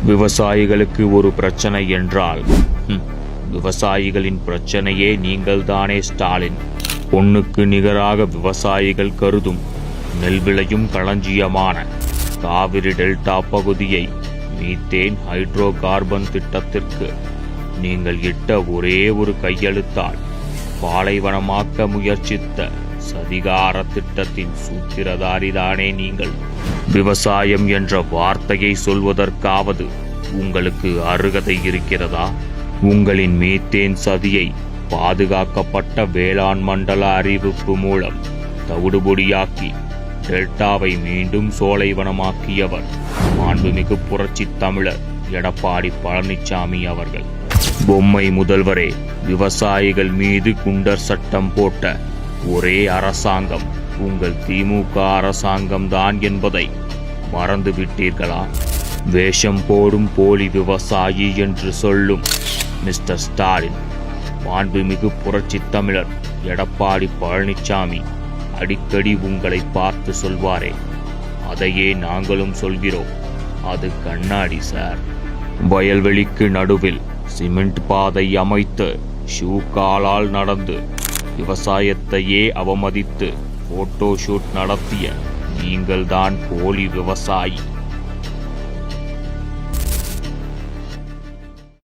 விவசாயிகளுக்கு ஒரு பிரச்சனை என்றால் விவசாயிகளின் பிரச்சனையே நீங்கள்தானே ஸ்டாலின். பொன்னுக்கு நிகராக விவசாயிகள் கருதும் நெல் விளையும் களஞ்சியமான காவிரி டெல்டா பகுதியை மீத்தேன் ஹைட்ரோ கார்பன் திட்டத்திற்கு நீங்கள் இட்ட ஒரே ஒரு கையெழுத்தால் பாலைவனமாக்க முயற்சித்த சதிகார திட்டத்தின் சூத்திரதாரிதானே நீங்கள். விவசாயம் என்ற வார்த்தையை சொல்வதற்காவது உங்களுக்கு அருகதை இருக்கிறதா? உங்களின் மீத்தேன் சதியை பாதுகாக்கப்பட்ட வேளாண் மண்டல அறிவிப்பு மூலம் தவிடுபொடியாக்கி டெல்டாவை மீண்டும் சோலைவனமாக்கியவர் மாண்புமிகு புரட்சித் தமிழர் எடப்பாடி பழனிசாமி அவர்கள். பொம்மை முதல்வரே, விவசாயிகள் மீது குண்டர் சட்டம் போட்ட ஒரே அரசாங்கம் உங்கள் திமுக அரசாங்கம்தான் என்பதை மறந்துவிட்டீர்களா? வேஷம் போடும் போலி விவசாயி என்று சொல்லும் மிஸ்டர் ஸ்டாலின், மாண்புமிகு புரட்சித் தமிழர் எடப்பாடி பழனிசாமி அடிக்கடி உங்களை பார்த்து சொல்வாரே, அதையே நாங்களும் சொல்கிறோம். அது கண்ணாடி சார். வயல்வெளிக்கு நடுவில் சிமெண்ட் பாதை அமைத்து ஷூ காலால் நடந்து விவசாயத்தையே அவமதித்து போட்டோ ஷூட் நடத்திய நீங்கள்தான் போலி விவசாயி.